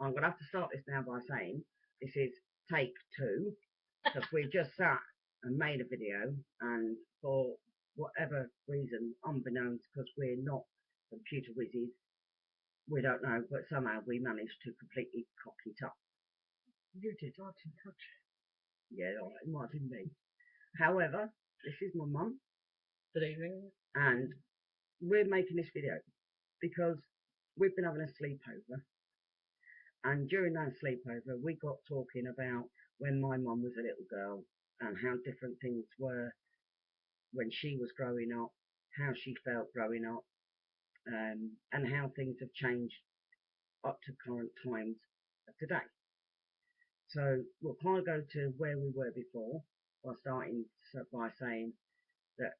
I'm going to have to start this now by saying this is take two, because we just sat and made a video, and for whatever reason, unbeknownst, because we're not computer whizzes, we don't know, but somehow we managed to completely cock it up. You did, I didn't touch it. Yeah, it might have been me. However, this is my mum. Good evening. And we're making this video because we've been having a sleepover. And during that sleepover, we got talking about when my mum was a little girl and how different things were when she was growing up, how she felt growing up, and how things have changed up to current times of today. So we'll kind of go to where we were before by starting by saying that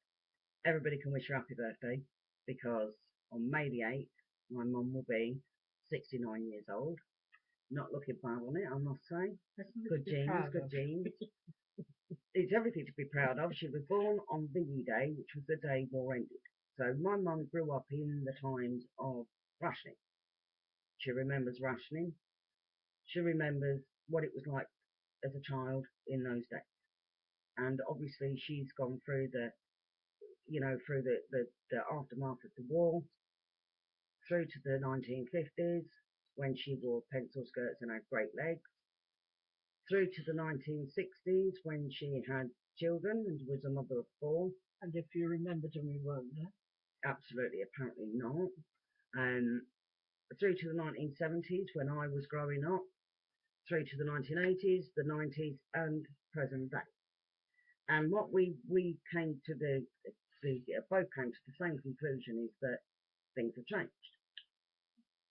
everybody can wish her happy birthday, because on May the 8th, my mum will be 69 years old. Not looking bad on it, I must say. Good genes, good genes. It's everything to be proud of. She was born on Biggie Day, which was the day war ended. So my mum grew up in the times of rationing. She remembers rationing. She remembers what it was like as a child in those days. And obviously she's gone through the aftermath of the war, through to the 1950s, when she wore pencil skirts and had great legs, through to the 1960s, when she had children and was a mother of four. And if you remembered them, you weren't there? Absolutely, apparently not. Through to the 1970s, when I was growing up, through to the 1980s, the 90s, and present day. And what we came to both came to the same conclusion, is that things have changed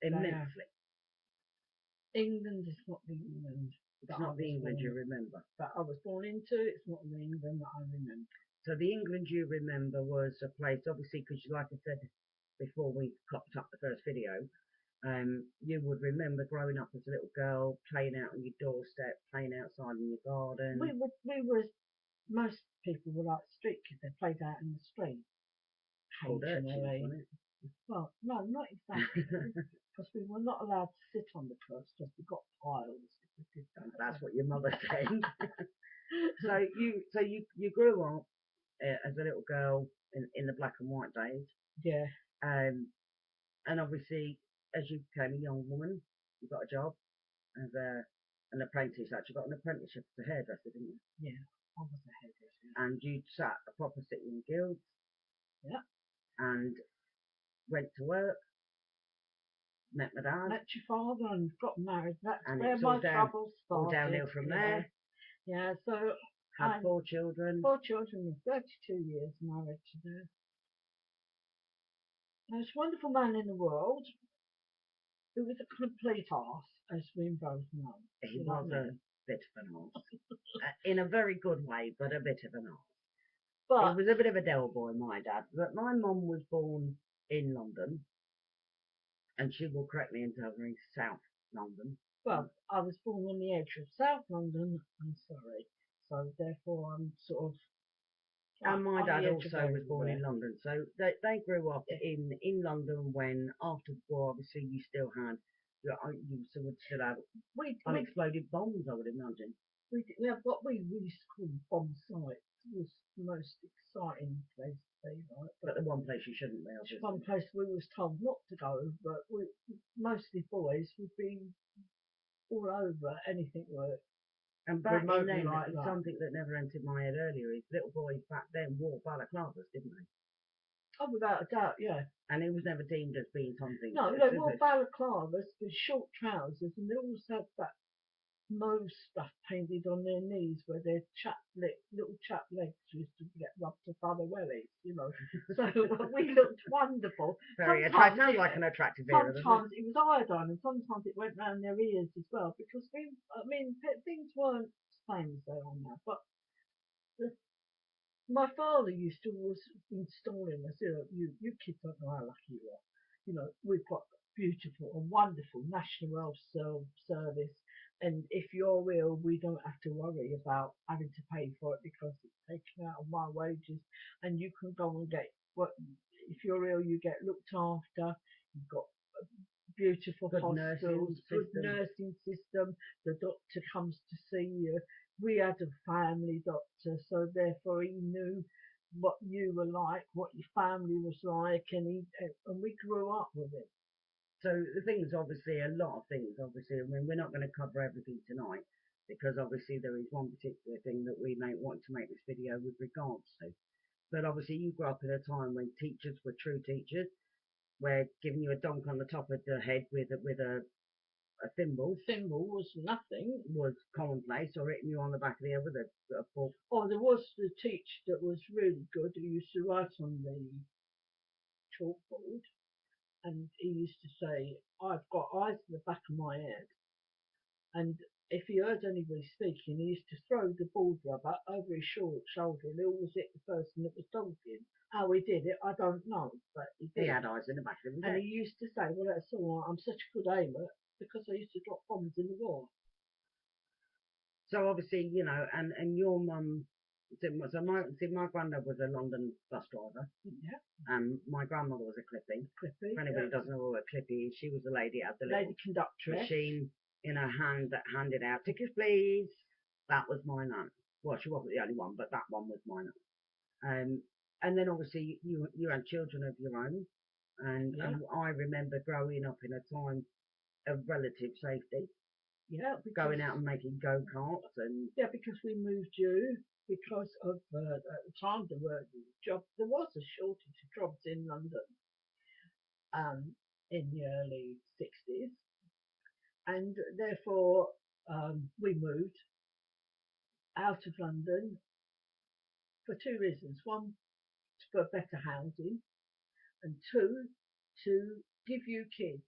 immensely. England is not the England. It's not the England you remember. That I was born into. It's not the England that I remember. So the England you remember was a place, obviously, because like I said before we cocked up the first video, you would remember growing up as a little girl, playing out on your doorstep, playing outside in your garden. We were most people were like street kids. They played out in the street. Occasionally. Well, no, not exactly, because we were not allowed to sit on the curbs because we got piles. That's what your mother said. So you grew up as a little girl in the black and white days. Yeah. And obviously, as you became a young woman, you got a job as an apprentice. Actually, got an apprenticeship as a hairdresser, didn't you? Yeah, I was a hairdresser. And you sat a proper sitting in guilds. Yeah. And went to work. Met my dad. Met your father and got married. That's and where my troubles started. All downhill from there. Yeah, so had 4 children. 4 children, 32 years married to the most wonderful man in the world, who was a complete arse, as we both know. He was a bit of an arse. In a very good way, but a bit of an arse. But he was a bit of a devil boy, my dad. But my mum was born in London, and she will correct me and tell me South London. Well, I was born on the edge of South London and Surrey, so therefore I'm sort of. And my dad also was born in London, so they grew up in London when, after the war, obviously you still had, you would still have unexploded bombs, I would imagine. Yeah, what we used to call bomb sites was the most exciting place to be, right? But the one place you shouldn't be, obviously. One place we was told not to go, but mostly boys would be all over anything work. And back in then, like something that never entered my head earlier is little boys back then wore balaclavas, didn't they? Oh, without a doubt, yeah. And it was never deemed as being something. No, they wore balaclavas with short trousers, and they also had that nose stuff painted on their knees where their little chap legs used to get rubbed to other wellies, you know. So we looked wonderful. Very attractive. Sounds like an attractive era. Sometimes it was iodine, and sometimes it went round their ears as well, because things weren't the same as they are now. But my father used to always installing us. You kids don't know how lucky you are. You know, we've got beautiful and wonderful National Health Service. And if you're ill, we don't have to worry about having to pay for it because it's taken out of my wages. And you can go and get if you're ill, you get looked after. You've got beautiful good hospitals, good nursing system. The doctor comes to see you. We had a family doctor, so therefore he knew what you were like, what your family was like, and we grew up with it. So the things, obviously, a lot of things, obviously. I mean, we're not going to cover everything tonight because obviously there is one particular thing that we may want to make this video with regards to. But obviously you grew up in a time when teachers were true teachers, where giving you a donk on the top of the head with a thimble Was nothing. was commonplace, or hitting you on the back of the head with a fork. Oh, there was the teacher that was really good who used to write on the chalkboard, and he used to say, "I've got eyes in the back of my head," and if he heard anybody speaking, he used to throw the board rubber over his shoulder and always hit the person that was talking. How he did it, I don't know, but he did. He had eyes in the back of his and head. he used to say, "Well, that's all right. I'm such a good aimer because I used to drop bombs in the war." So obviously, you know, and your mum, so my granddad was a London bus driver, Yeah, and my grandmother was a clipping. Clippy. If anybody doesn't know what a clippy is, she was the lady that had the Lady little conductress. machine in her hand that handed out tickets, please. That was my nan. Well, she wasn't the only one, but that one was my nan. And then obviously you had children of your own, and I remember growing up in a time of relative safety. Yeah, going out and making go-karts and because we moved you because of at the time there were jobs. There was a shortage of jobs in London in the early 60s, and therefore we moved out of London for two reasons. One, for better housing, and two, to give you kids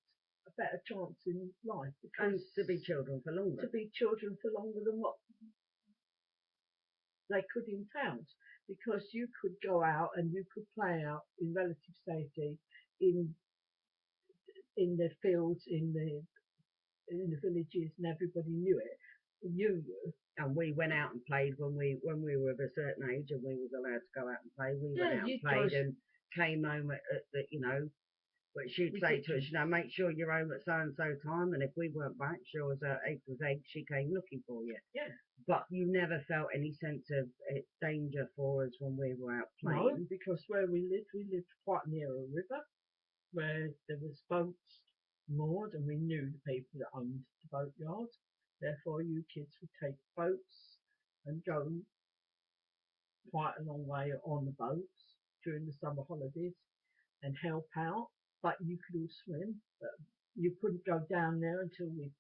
a better chance in life, and to be children for longer. Than what they could in towns, because you could go out and you could play out in relative safety in the fields, in the villages, and everybody knew you. And we went out and played when we were of a certain age, and we was allowed to go out and play. We went out and played and came home at the, you know. But she'd say to us, you know, make sure you're home at so and so time, and if we weren't back, sure as eggs was eggs, she came looking for you. Yeah. But you never felt any sense of danger for us when we were out playing. No, because where we lived quite near a river, where there was boats moored, and we knew the people that owned the boatyard. Therefore, you kids would take boats and go quite a long way on the boats during the summer holidays and help out. But you could all swim, but you couldn't go down there until we'd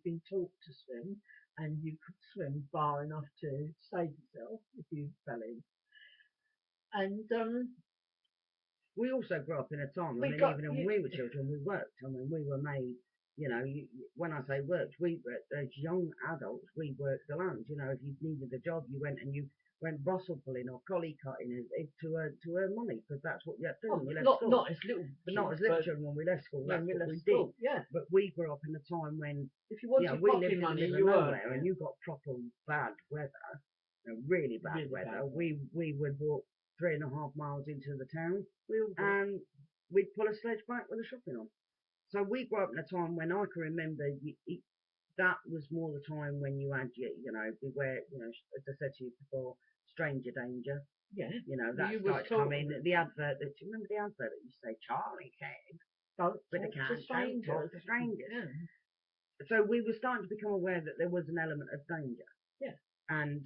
been taught to swim, and you could swim far enough to save yourself if you fell in. And we also grew up in a time, I mean, even when we were children, we worked. I mean, we were made, you know, when I say worked, as young adults, we worked the land. You know, if you needed a job, you went brossel pulling or collie cutting to earn money, because that's what you had to do when we left school. Not as little, but not as little children when we left school. That's what we did. Yeah. But we grew up in a time when, if you wanted we lived in the money, middle of nowhere, and you got proper bad weather, really bad weather. We would walk 3.5 miles into the town, and we'd pull a sledge back with a shopping on. So we grew up in a time when I can remember that was more the time when you had, you know, beware, you know, as I said to you before, stranger danger. Yeah. You know, that started coming. The advert, do you remember the advert that used to say, Charlie came with a can, don't talk to strangers. Yeah. So we were starting to become aware that there was an element of danger. Yeah. And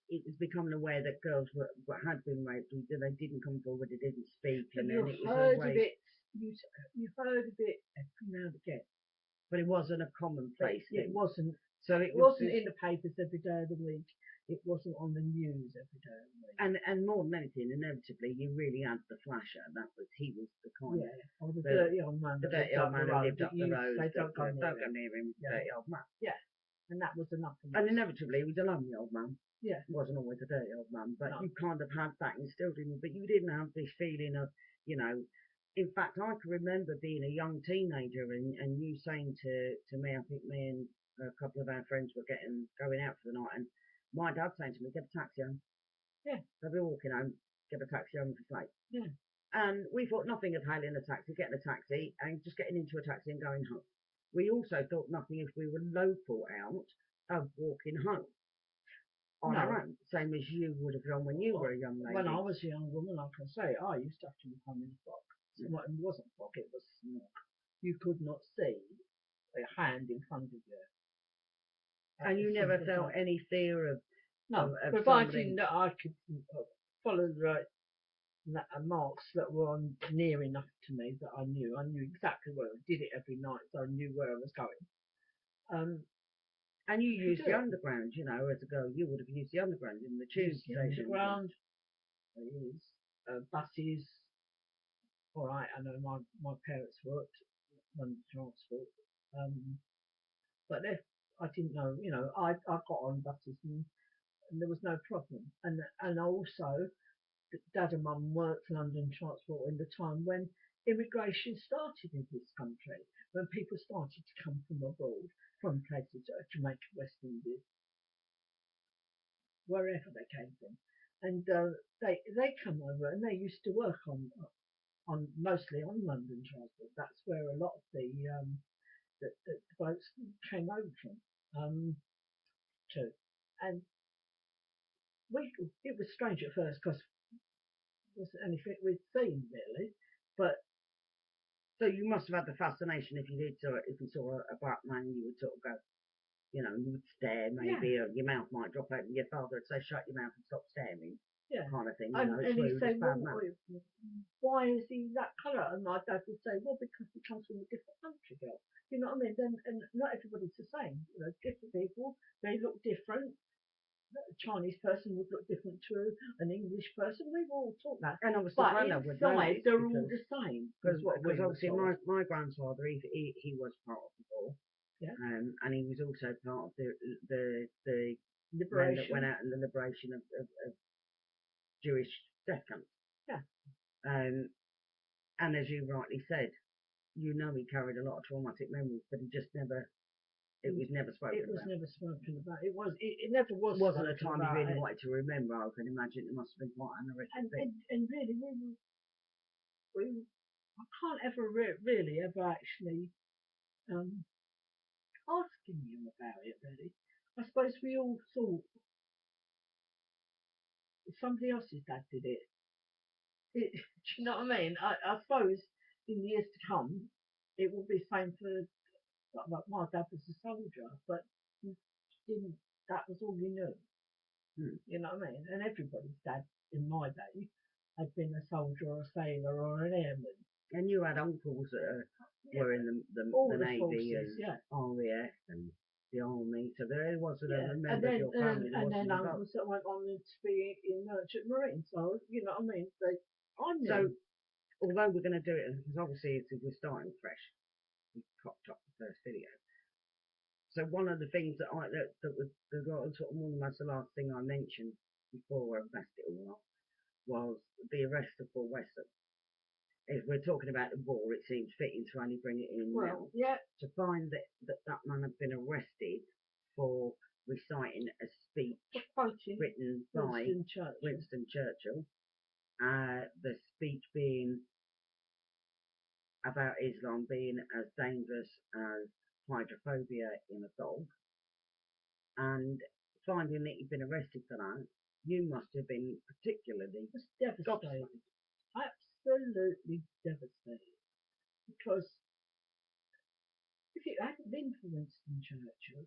it was becoming aware that girls had been raped, they didn't come forward, they didn't speak, and then it was heard of it. You heard of it every now and again, but it wasn't a commonplace thing. It wasn't. So it wasn't in the papers every day of the week. It wasn't on the news every day of the week. And more than anything, inevitably, you really had the flasher. He was the kind of or the dirty old man. The dirty old man who lived up the road. They don't go near him. Dirty old man. Yeah, and that was enough. And inevitably, he was a lonely old man. Yeah. It wasn't always a dirty old man, but you kind of had that instilled in you. But you didn't have this feeling of, you know. In fact, I can remember being a young teenager and you saying to me, I think me and a couple of our friends were going out for the night, and my dad saying to me, get a taxi home. Yeah. They'll be walking home, get a taxi home if it's late. Yeah. And we thought nothing of hailing a taxi, getting a taxi, and just getting into a taxi and going home. We also thought nothing if we were local out of walking home on our No. own, same as you would have done when you were a young lady. When I was a young woman, I can say, I used to have to walk home in a fog. It wasn't fog, it was smoke. You could not see a hand in front of you. And you never felt any fear of no, of providing that I could follow the right marks that were near enough to me that I knew exactly where I did it every night, so I knew where I was going. And you used the underground, you know, as a girl, you would have used the underground in the tube station. Underground, buses. All right, I know my parents worked on transport, but I didn't know, you know, I got on buses and there was no problem. And also, Dad and Mum worked London Transport in the time when immigration started in this country, when people started to come from abroad, from places like Jamaica, West Indies, wherever they came from, and they come over and they used to work on mostly on London Transport. That's where a lot of the boats came over from too, and it was strange at first because wasn't anything we'd seen really, but so you must have had the fascination if you saw a black man, you would sort of go, you know, you would stare maybe, or your mouth might drop open. Your father would say, "Shut your mouth and stop staring," kind of thing. You know, it's rude, it's bad manners. Why is he that colour? And my dad would say, well, because he comes from a different country, girl. You know what I mean? And not everybody's the same. You know, different people, they look different. A Chinese person would look different to an English person. We've all taught that. And obviously, but inside, they're all the same. Because obviously, my grandfather, he was part of the war. Yeah. And he was also part of the liberation that went out in the liberation of Jewish death camps. Yeah. And as you rightly said, you know, he carried a lot of traumatic memories, but he just never. It was never spoken about. It was never spoken about. It never was. It wasn't a time he really wanted to remember. I can imagine it must have been quite an horrific thing. And really, I can't ever really ever actually asking him about it. Really, I suppose we all thought if somebody else's dad did it. Do you know what I mean? I suppose in years to come, it will be the same for. Like my dad was a soldier, but he didn't. That was all he knew. You know what I mean? And everybody's dad in my day had been a soldier or a sailor or an airman. And you had uncles that were in the Navy forces, and RAF and the Army, so there wasn't a member of your family that wasn't involved. Uncles that went on to be in Merchant Marine. So you know what I mean? I knew. So although we're going to do it, because obviously we're starting fresh. We popped up the first video. So one of the things that was sort of almost the last thing I mentioned before I messed it all up was the arrest of Paul Weston. If we're talking about the war, it seems fitting to only bring it in now. Yeah. To find that man had been arrested for reciting a speech written by Winston Churchill. The speech being about Islam being as dangerous as hydrophobia in a dog, and finding that he'd been arrested for that, you must have been particularly devastated. Absolutely devastated. Because if it hadn't been for Winston Churchill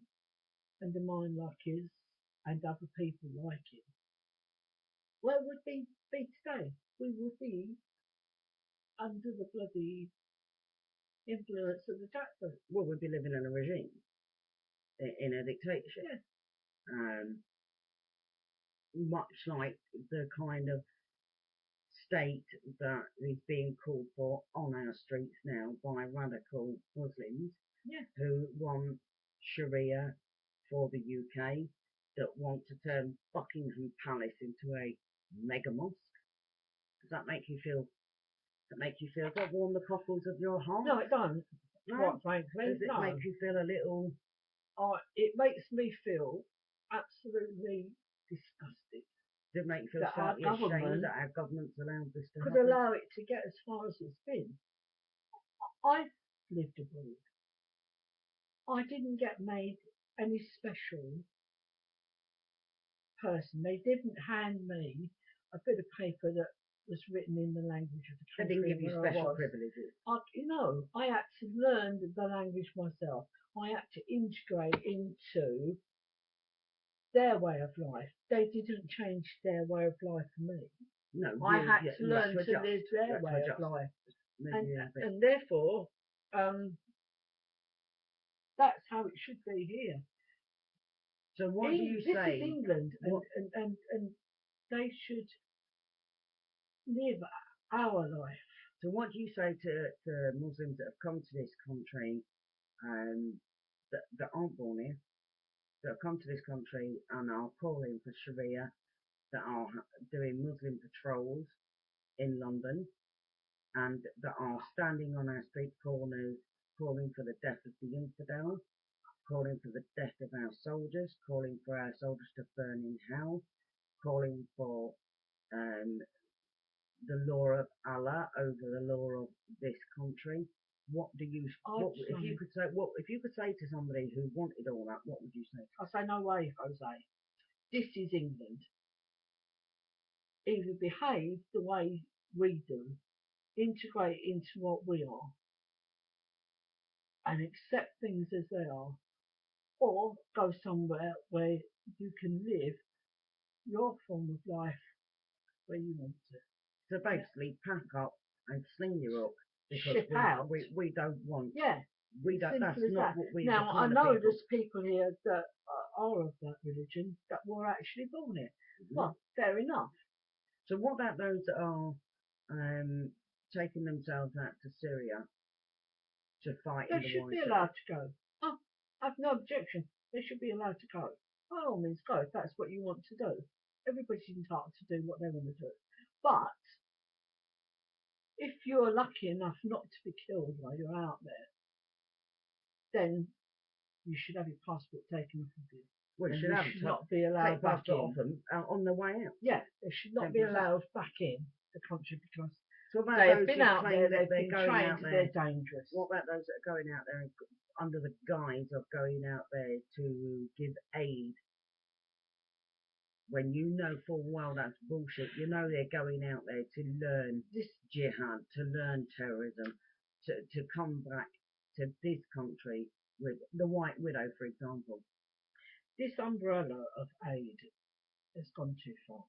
and a mind like his and other people like him, where would we be today? We would be under the bloody influence of the jackboot. Well, we'd be living in a regime, in a dictatorship. Yeah. Much like the kind of state that is being called for on our streets now by radical Muslims who want Sharia for the UK, that want to turn Buckingham Palace into a mega mosque. Does that make you feel? Does that warm the cockles of your heart? No, it don't. No? Quite frankly, Does it make you feel a little? It makes me feel absolutely disgusted. Did it make you feel that our slightly ashamed government that our government's allowed this to could happen? allow it to get as far as it's been. I've lived abroad. I didn't get made any special person. They didn't hand me a bit of paper that was written in the language of the They country didn't give you where I special was. privileges. I had to learn the language myself. I had to integrate into their way of life. They didn't change their way of life for me. No, I had to you learn had to live their way of adjust. life, Maybe a bit. and therefore, that's how it should be here. So what do you This say? is England, and they should live our life. So what do you say to Muslims that have come to this country that aren't born here, that have come to this country and are calling for Sharia, that are doing Muslim patrols in London, and that are standing on our street corners calling for the death of the infidel, calling for the death of our soldiers, calling for our soldiers to burn in hell, calling for the law of Allah over the law of this country? What do you? If you could say to somebody who wanted all that, what would you say? I say, no way, Jose. This is England. Either behave the way we do, integrate into what we are, and accept things as they are, or go somewhere where you can live your form of life where you want to. So basically, pack up and sling your hook because Ship out. we don't want. Yeah. We don't. That's not what we. Now I know there's people here that are of that religion that were actually born here. Well, fair enough. So what about those that are taking themselves out to Syria to fight in the war? They should be allowed to go. I've no objection. They should be allowed to go. By all means, go if that's what you want to do. Everybody's entitled to do what they want to do. But if you're lucky enough not to be killed while you're out there, then you should have your passport taken off of you. Well, you should not be allowed back in. Off them on the way out. Yeah, they should not be allowed back in the country because so they have been out there, they've been trained, they're dangerous. What about those that are going out there under the guise of going out there to give aid? When you know full well that's bullshit, you know they're going out there to learn this jihad, to learn terrorism, to come back to this country with the White Widow, for example. This umbrella of aid has gone too far,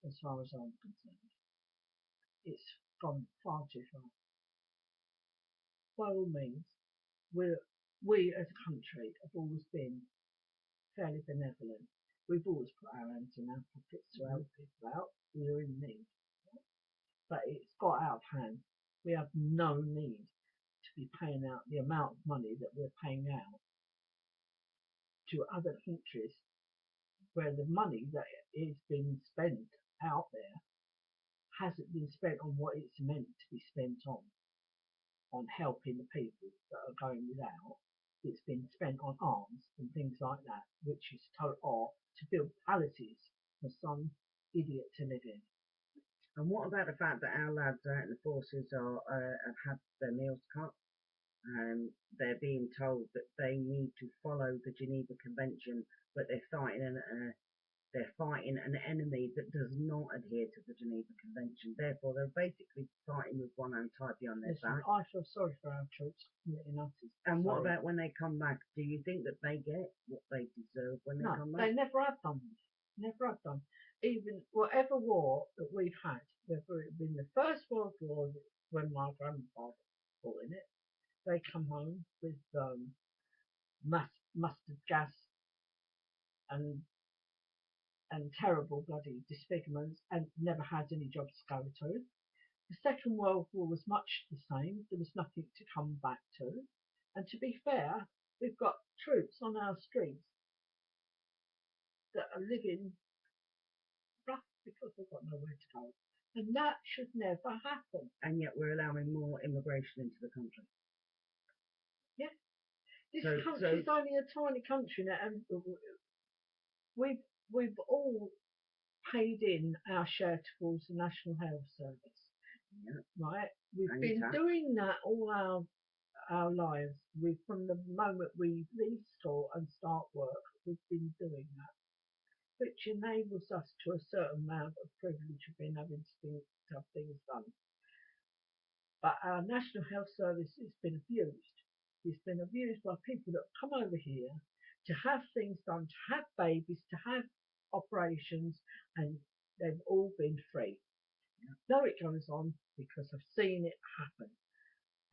as far as I'm concerned. It's gone far too far. By all means, we as a country have always been fairly benevolent. We've always put our hands in our pockets to help people out who are in need. But it's got out of hand. We have no need to be paying out the amount of money that we're paying out to other countries where the money that is being spent out there hasn't been spent on what it's meant to be spent on helping the people that are going without. It's been spent on arms and things like that, which is total to build palaces for some idiot to live in. And what about the fact that our lads out in the forces have had their meals cut? They're being told that they need to follow the Geneva Convention, but they're fighting an enemy that does not adhere to the Geneva Convention. Therefore, they're basically fighting with one hand tied behind their back. I feel sorry for our troops. And what about when they come back? Do you think that they get what they deserve when they come back? They never have done. Never have done. Even whatever war that we've had, whether it been the First World War when my grandfather fought in it, they come home with mustard gas and terrible bloody disfigurements and never had any jobs to go to. The Second World War was much the same. There was nothing to come back to. And to be fair, we've got troops on our streets that are living rough because they've got nowhere to go. And that should never happen. And yet we're allowing more immigration into the country. Yeah. This country is only a tiny country now, and we've all paid in our share towards the National Health Service, Yeah. right? We've And been tax. doing that all our lives. We, from the moment we leave school and start work, we've been doing that, which enables us to a certain amount of privilege of being having to have things done. But our National Health Service has been abused. It's been abused by people that come over here to have things done, to have babies, to have operations, and they've all been free. Now it goes on because I've seen it happen.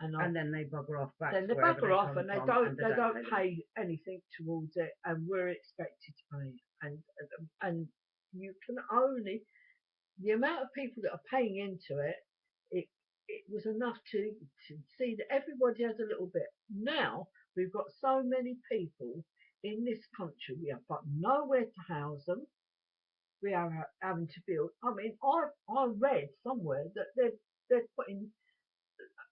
And then they bugger off back Then to they wherever bugger they off come and they from, don't and they don't them. pay anything towards it, and we're expected to pay. And you can only, the amount of people that are paying into it, it was enough to see that everybody has a little bit. Now we've got so many people in this country, we have got nowhere to house them. We are having to build. I mean, I read somewhere that they're putting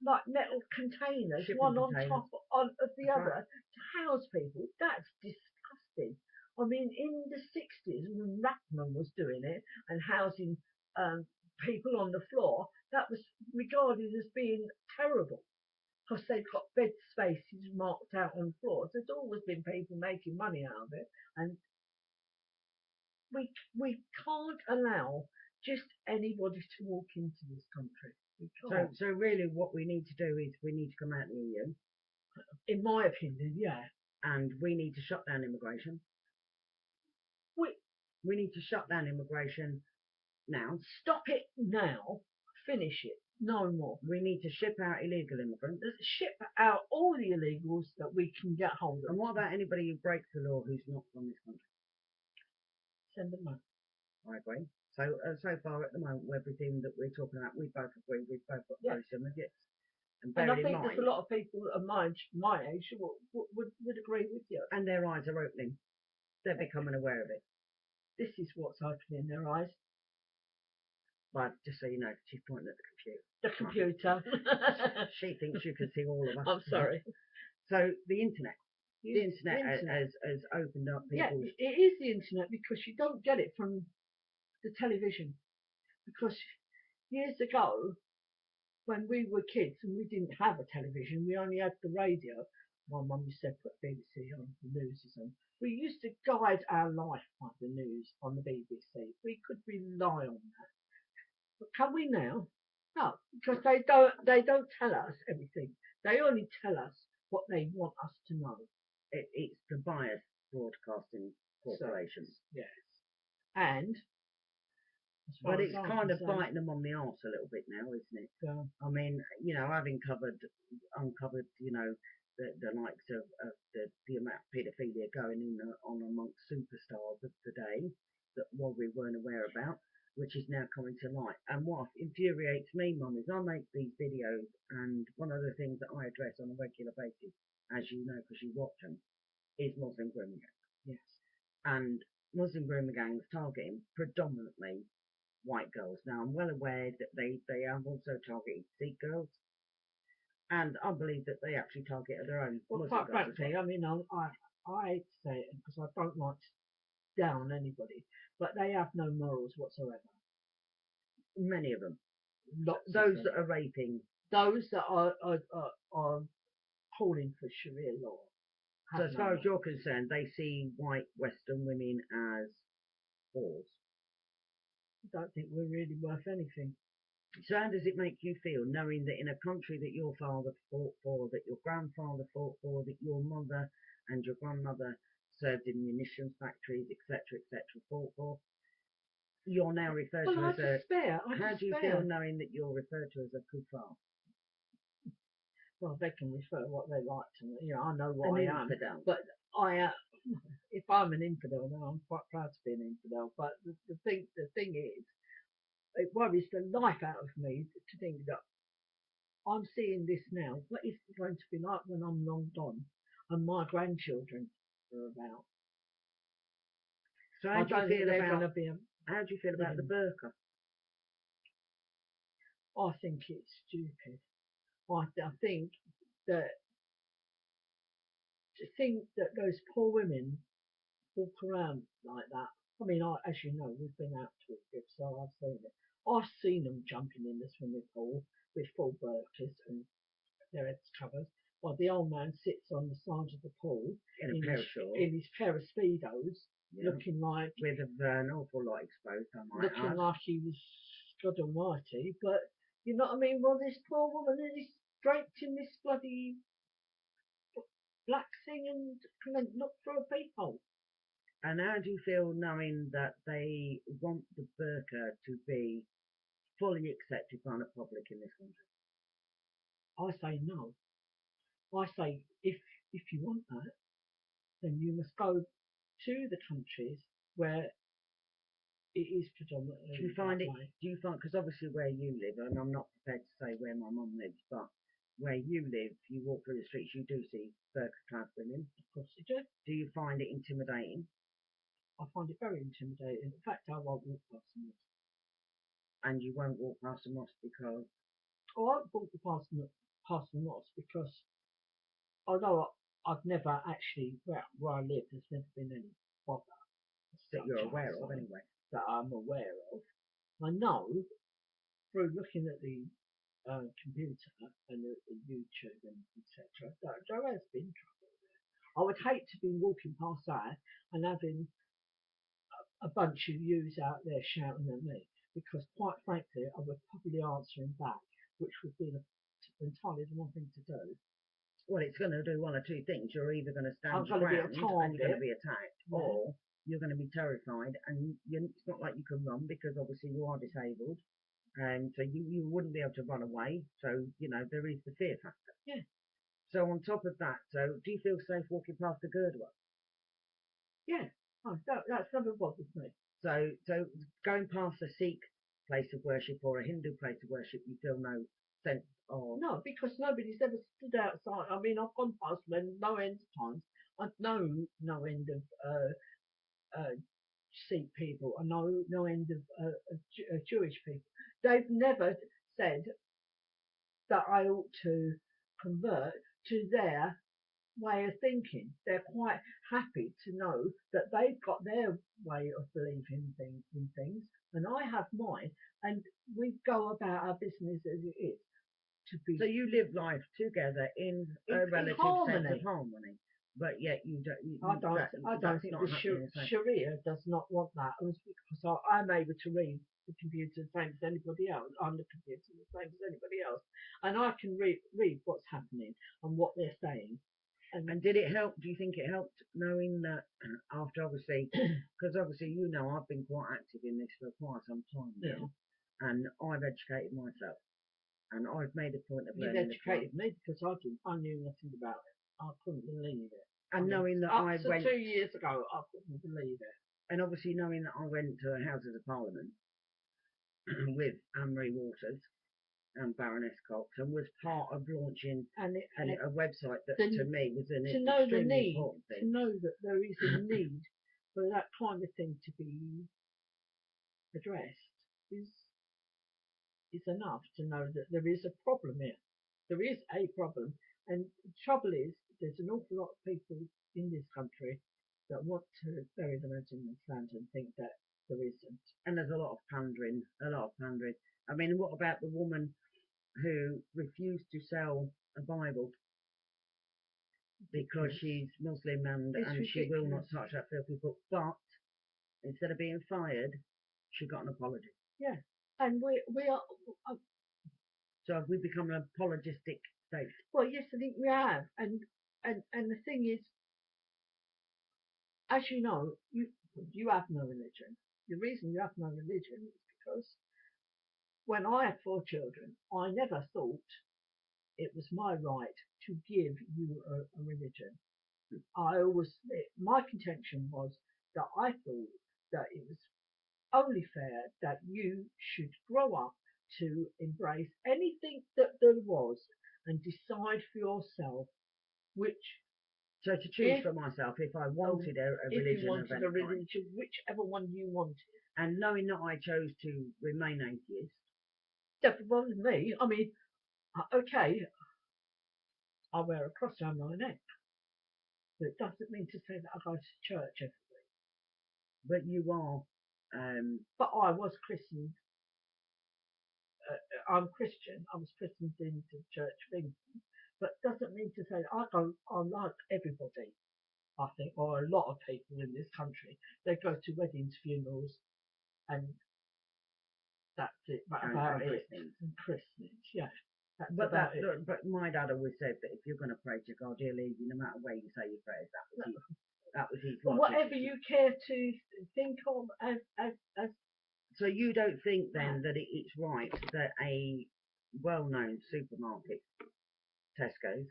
like metal containers, Shipping one containers. on top of the That's other, right. to house people. That's disgusting. I mean, in the 60s, when Rackman was doing it and housing people on the floor, that was regarded as being terrible because they've got bed spaces marked out on floors. There's always been people making money out of it, and we can't allow just anybody to walk into this country. We can't. So really what we need to do is we need to come out of the EU. In my opinion, yeah. And we need to shut down immigration. We need to shut down immigration now. Stop it now. Finish it. No more. We need to ship out illegal immigrants. Ship out all the illegals that we can get hold of. And what about anybody who breaks the law who's not from this country? Send them out. I agree. So far at the moment, everything that we're talking about, we both agree. We've both got very similar views. And I think there's a lot of people of my age who would agree with you. And their eyes are opening. They're becoming aware of it. This is what's opening their eyes. But just so you know, she's pointing at the computer. The computer. She thinks you can see all of us. I'm sorry. So the internet. The internet has opened up people's... Yeah, it is the internet because you don't get it from the television. Because years ago, when we were kids and we didn't have a television, we only had the radio. My mum used to put BBC on, the news is on. We used to guide our life by the news on the BBC. We could rely on that. But can we now? No, because they don't tell us everything. They only tell us what they want us to know. It's the biased broadcasting corporations. So, yes. And but it's kind of biting them on the arse a little bit now, isn't it? Yeah. I mean, you know, I've uncovered, you know, the likes of the amount of paedophilia going on amongst superstars of today that we weren't aware about, which is now coming to light. And what infuriates me, Mum, is I make these videos, and one of the things that I address on a regular basis, as you know because you watch them, is Muslim grooming gangs. Yes. And Muslim grooming gangs targeting predominantly white girls. Now, I'm well aware that they have also targeted Sikh girls, and I believe that they actually target their own Muslim quite girls. frankly, I mean, I say it because I don't like to down anybody, but they have no morals whatsoever. Many of them. Those that are raping. Those that are calling for Sharia law. So as far as you're concerned, they see white Western women as whores. I don't think we're really worth anything. So how does it make you feel knowing that in a country that your father fought for, that your grandfather fought for, that your mother and your grandmother served in munitions factories, etc., fought for, you're now referred to as a... How do you feel knowing that you're referred to as a kuffar? Well, they can refer what they like to me. You know, I know what I am. Infidel. But if I'm an infidel, then I'm quite proud to be an infidel. But the thing is, it worries the life out of me to think that I'm seeing this now. What is it going to be like when I'm long gone and my grandchildren are about? So how do you feel about the burqa? I think it's stupid. I think that to think that those poor women walk around like that I mean, as you know, we've been out to it, so I've seen it. I've seen them jumping in the swimming pool with full burqas and their heads covered, while the old man sits on the side of the pool In a pair of shorts. in his pair of speedos, Yeah. looking like With an awful lot exposed, I might looking add. like he was God Almighty. But you know what I mean? Well, this poor woman is draped in this bloody black thing and can look through a peephole. And how do you feel knowing that they want the burqa to be fully accepted by the public in this country? I say no. I say if you want that, then you must go to the countries where it is predominantly. Do you find it? Way. Do you find, because obviously where you live, and I'm not prepared to say where my mum lives, but where you live, you walk through the streets, you do see burqa-clad women. Of course you do. Do you find it intimidating? I find it very intimidating. In fact, I won't walk past the mosque. And you won't walk past the mosque because? I won't walk past the mosque because although I've never actually, where I live, there's never been any bother. That you're aware of, anyway. That I'm aware of. I know through looking at the computer and the YouTube and etc. that there has been trouble there. I would hate to be walking past that and having a bunch of yous out there shouting at me, because quite frankly I would probably answer him back, which would be entirely the wrong thing to do. Well, it's going to do one or two things. You're either going to stand your ground and you're going to be attacked, or you're going to be terrified, and it's not like you can run because obviously you are disabled, and so you wouldn't be able to run away. So there is the fear factor. Yeah. So on top of that, so do you feel safe walking past the Gurdwara? Yeah. Oh, that's never bothered me. So going past a Sikh place of worship or a Hindu place of worship, you feel no sense of? No, because nobody's ever stood outside. I mean, I've gone past them no end of times. I've known no end of Sikh people. I know no end of Jewish people. They've never said that I ought to convert to their way of thinking. They're quite happy to know that they've got their way of believing in things, and I have mine, and we go about our business as it is. So you live life together in a relative sense of harmony, but yet you don't. I don't think the Sharia does not want that, because I'm able to read the computer the same as anybody else. I'm the computer the same as anybody else, and I can read what's happening and what they're saying. And did it help? Do you think it helped knowing that after obviously, because obviously I've been quite active in this for quite some time now, and I've educated myself. And I've made a point of learning. You've educated me because I knew nothing about it. I couldn't believe it. And knowing that I went 2 years ago, I couldn't believe it. And obviously knowing that I went to the Houses of Parliament with Anne-Marie Waters and Baroness Cox, and was part of launching a website that to me was an extremely important thing. To know that there is a need for that kind of thing to be addressed is enough to know that there is a problem here. There is a problem, and the trouble is there's an awful lot of people in this country that want to bury their heads in the sand and think that there isn't. And there's a lot of pandering. I mean, what about the woman who refused to sell a Bible because she's Muslim and she will not touch that filthy book? But instead of being fired, she got an apology. Yeah. And we are. So have we become an apologistic state? Well, yes, I think we have. And the thing is, as you know, you have no religion. The reason you have no religion is because when I had 4 children, I never thought it was my right to give you a religion. My contention was that I thought that it was only fair that you should grow up to embrace anything that there was and decide for yourself which. So to choose for myself if I wanted a religion. If you wanted a religion, whichever one you wanted. And knowing that I chose to remain atheist. Doesn't bother me. I mean, okay, I wear a cross around my neck. But it doesn't mean to say that I go to church every week. But you are, But I was christened. I'm Christian. I was christened into the Church of England. But doesn't mean to say that I like everybody. I think, or a lot of people in this country, they go to weddings, funerals, and that's it. But and, about and it. christenings. And christenings, yeah. That's But about it. but my dad always said that if you're going to pray to God, he'll lead you no matter where you say your prayers. That was his But logic. whatever you care to think of as So you don't think then that it's right that a well-known supermarket, Tesco's,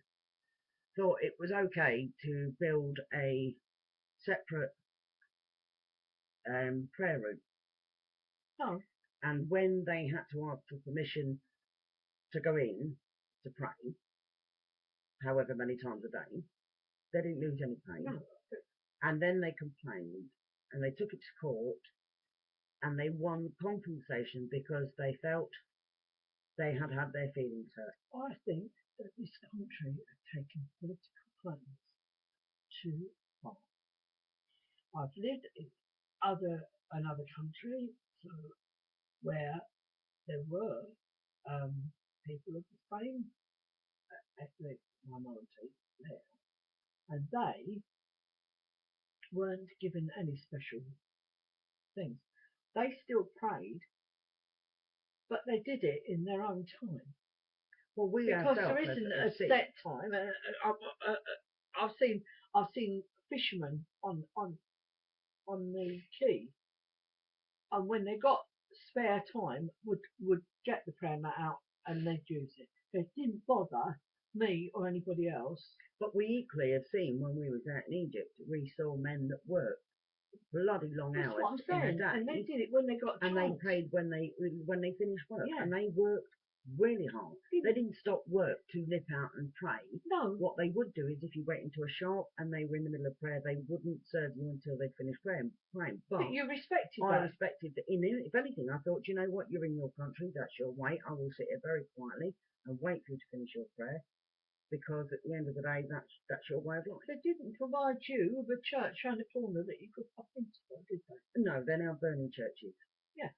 thought it was okay to build a separate prayer room, no, and when they had to ask for permission to go in to pray, however many times a day, they didn't lose any pay. no. And then they complained, and they took it to court, and they won compensation because they felt they had had their feelings hurt. I think that this country has taken political claims too far. I've lived in another country so where there were people of the same ethnic minority there, and they weren't given any special things. They still prayed, but they did it in their own time. Well, we Because ourselves there isn't as a Sikhs, set time. I've seen fishermen on the quay, and when they got spare time, would get the prayer mat out and they'd use it. They didn't bother me or anybody else. but we equally have seen when we was out in Egypt, we saw men that worked bloody long That's hours what I'm in a saying. day, And they did it when they got a and they chance. prayed when they finished work, Yeah. and they worked really hard. They didn't stop work to nip out and pray. No. What they would do is if you went into a shop and they were in the middle of prayer, they wouldn't serve you until they finished praying. But you respected I that. respected that. If anything, I thought, you know what, you're in your country, that's your way. I will sit here very quietly and wait for you to finish your prayer, because at the end of the day, that's your way of life. They didn't provide you with a church around the corner that you could pop into, did they? No, they're now burning churches. Yeah.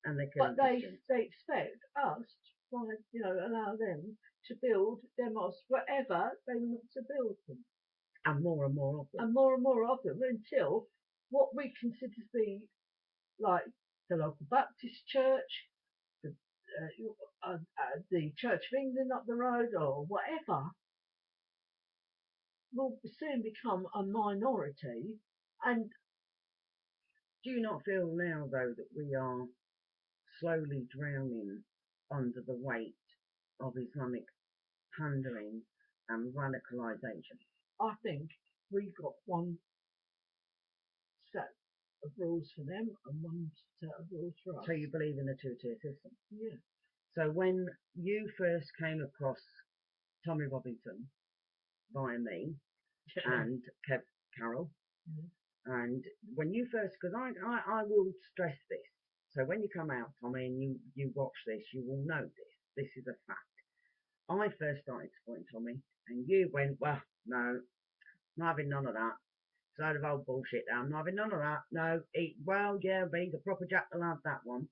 And they're But killing Christians. they expect us to allow them to build their mosques wherever they want to build them. And more of them. And more of them until what we consider to be like the local Baptist church, the Church of England up the road or whatever, will soon become a minority. And do you not feel now, though, that we are slowly drowning under the weight of Islamic pandering and radicalisation? I think we've got one set of rules for them and one set of rules for us. So you believe in a two-tier system? Yeah. So when you first came across Tommy Robinson via me and Kev Carroll, and when you first, because I will stress this, so when you come out, Tommy, and you watch this, you will know this. This is a fact. I first started supporting Tommy, and you went, well, no, not having none of that. It's a load of old bullshit now. I'm not having none of that. No, well, yeah, but he's a proper jack to have that one.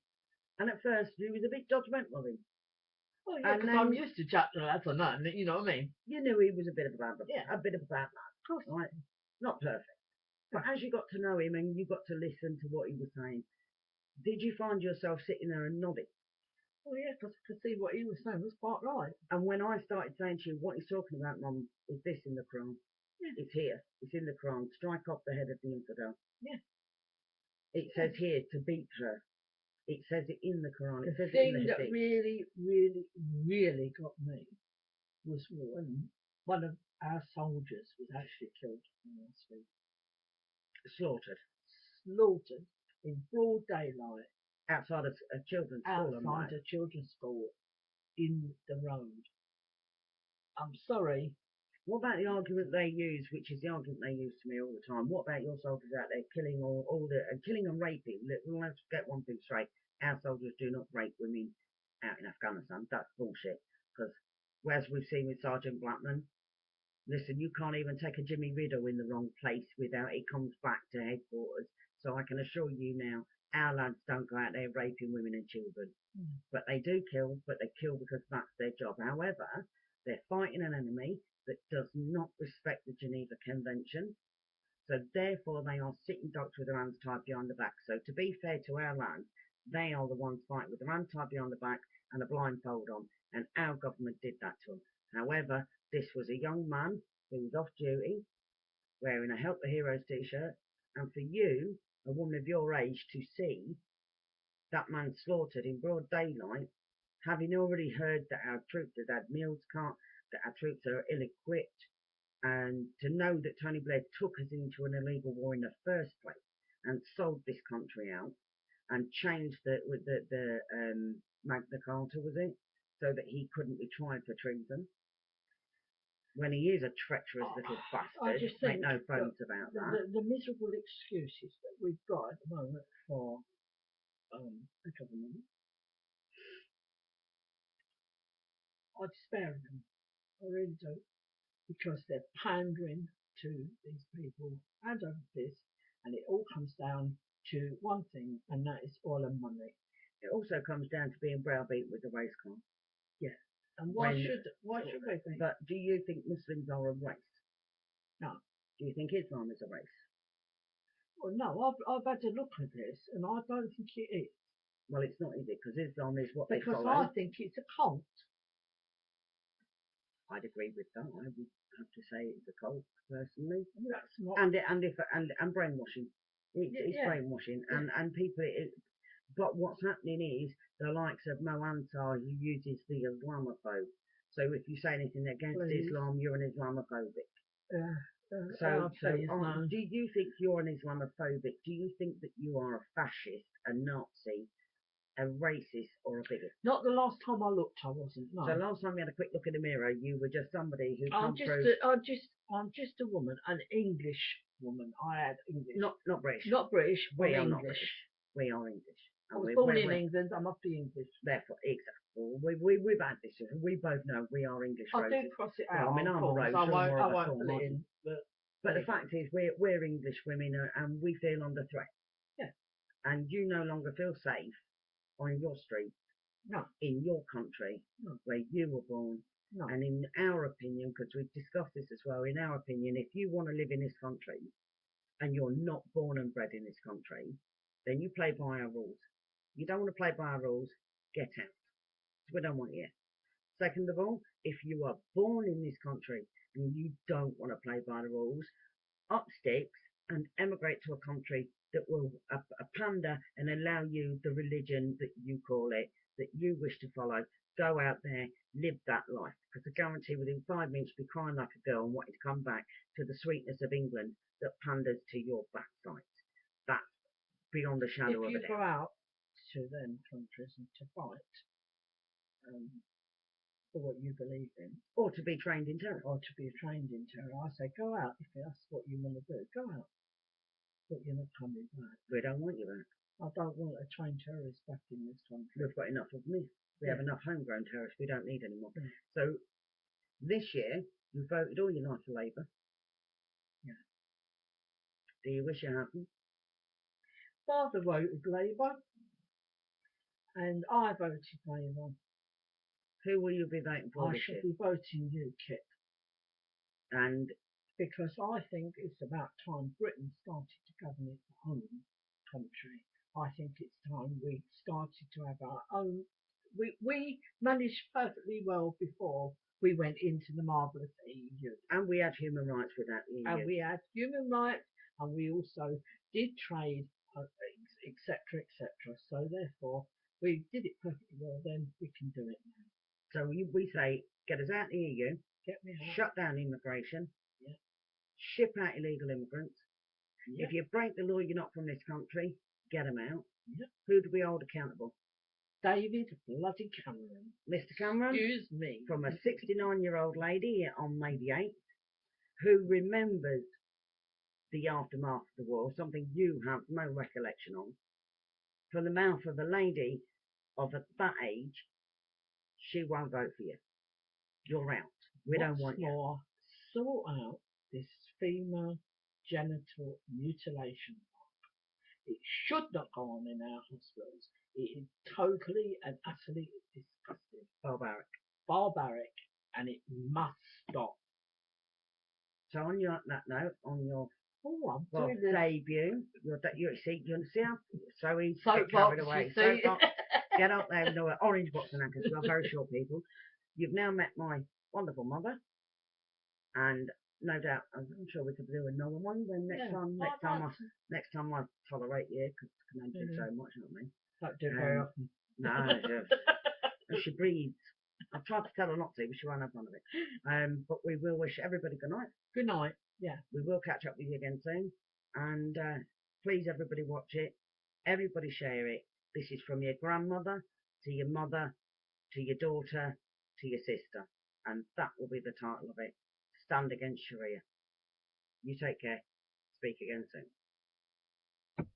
And at first, you was a bit judgmental of him. Well, yeah, because I'm used to Jack the Lads on that, you know what I mean? You knew he was a bit of a bad Yeah. a bit of a bad lad. Of course. Right? Not perfect. But as you got to know him and you got to listen to what he was saying, did you find yourself sitting there and nodding? Well, yeah, because I could see what he was saying was quite right. And when I started saying to you, what he's talking about, Mum, is this in the Quran? Yeah. It's here. It's in the Quran. Strike off the head of the infidel. Yeah. It says here to beat her. It says it in the Quran. It The says it in thing the that Hadith. really, really, really got me was when one of our soldiers was actually killed last week. Slaughtered in broad daylight. Outside of a children's school. Outside a children's school in the road. I'm sorry. What about the argument they use, which is the argument they use to me all the time? What about your soldiers out there killing killing and raping? Let's get one thing straight. Our soldiers do not rape women out in Afghanistan. That's bullshit. Because as we've seen with Sergeant Blackman, listen, you can't even take a Jimmy Riddle in the wrong place without it comes back to headquarters. So I can assure you now, our lads don't go out there raping women and children. Mm. But they do kill, but they kill because that's their job. However, they're fighting an enemy that does not respect the Geneva Convention. So therefore they are sitting ducks with their hands tied behind the back. So to be fair to our land, they are the ones fighting with their hands tied behind the back and a blindfold on. And our government did that to them. However, this was a young man who was off duty, wearing a Help the Heroes t-shirt. And for you, a woman of your age, to see that man slaughtered in broad daylight, having already heard that our troops had had meals cut, that our troops are ill-equipped, and to know that Tony Blair took us into an illegal war in the first place and sold this country out and changed the Magna Carta, was it, so that he couldn't be tried for treason, when he is a treacherous little I bastard, just make think no bones about that. the miserable excuses that we've got at the moment for the government, I despair of them. I really do, because they're pandering to these people and over this, and it all comes down to one thing, and that is oil and money. It also comes down to being browbeat with the race car. Yeah. And why When- should they think? But do you think Muslims are a race? No. Do you think Islam is a race? Well, no, I've had a look at this, and I don't think it is. Well, it's not, is it? Because Islam is what Because they follow. I think it's a cult. I'd agree with that. I would have to say it's a cult, personally. That's not. And brainwashing. It's Yeah. brainwashing, Yeah. and people. But what's happening is the likes of Mo Ansar, who uses the Islamophobe. So if you say anything against Please. Islam, you're an Islamophobic. I'll tell you no. Do you think you're an Islamophobic? Do you think that you are a fascist, a Nazi, a racist, or a bigot? Not the last time I looked, I wasn't. No. So last time we had a quick look in the mirror, you were just somebody who I'm come through. I'm just a woman, an English woman. I had English. Not British. Not British. We but are not English. British. We are English. I was born in England. I must be English. Therefore, exactly. We've had this. We both know we are English. I do roses. cross it Well, out. I mean, I'm a course. rose. I you're won't. more I of a won't thorn, put it aren't in. you? But the fact is, we're English women, and we feel under threat. Yeah. And you no longer feel safe on your street, No. in your country, No. where you were born. No. And in our opinion, because we've discussed this as well, in our opinion, if you want to live in this country and you're not born and bred in this country, then you play by our rules. You don't want to play by our rules, get out. We don't want you. Second of all, if you are born in this country and you don't want to play by the rules, up sticks and emigrate to a country that will pander and allow you the religion that you call it, that you wish to follow. Go out there, live that life. Because I guarantee within 5 minutes you'll be crying like a girl and wanting to come back to the sweetness of England that panders to your backside. That's beyond a shadow of a If you go doubt. out to them countries and to fight for what you believe in, Or to be trained in terror. or to be trained in terror, I say go out if that's what you want to do. Go out, but you're not coming back. We don't want you back. I don't want a trained terrorist back in this country. We've got enough of me. We have enough homegrown terrorists. We don't need any more. Yeah. So this year, you voted all your life for Labour. Yeah. Do you wish it happened? Father voted Labour, and I voted Labour. Who will you be voting for I this should year? be voting UKIP, And because I think it's about time Britain started to govern its own country. I think it's time we started to have our own. We managed perfectly well before we went into the marvellous EU. and we had human rights without the EU. And we had human rights, and we also did trade, etc., etc. So therefore, we did it perfectly well. Then we can do it now. So we say, get us out of the EU, Get me out. shut down immigration, Yeah. ship out illegal immigrants. Yeah. If you break the law, you're not from this country, get them out. Yeah. Who do we hold accountable? David bloody Cameron. Mr. Cameron? Excuse me. From a 69-year-old lady on May the 8th, who remembers the aftermath of the war, something you have no recollection of, from the mouth of a lady of that age, she won't vote for you. You're out. We don't want you. More, sort out this female genital mutilation. It should not go on in our hospitals. It is totally and utterly disgusting, barbaric, and it must stop. So on that note, on your Oh, I'm doing this debut, you see how so easy to get soapbox. carried away. You see? Soapbox, get up there with the orange box and anchors. We are very short people. You've now met my wonderful mother, and no doubt, I'm sure we could do another one when next time I tolerate you, because I can only do so much, you know what I mean? Don't do it very often. No, she breathes. I've tried to tell her not to, but she won't have none of it. But we will wish everybody good night. Good night. Yeah. We will catch up with you again soon. And please, everybody, watch it. Everybody share it. This is from your grandmother to your mother to your daughter to your sister. And that will be the title of it. Stand Against Sharia. You take care. Speak again soon.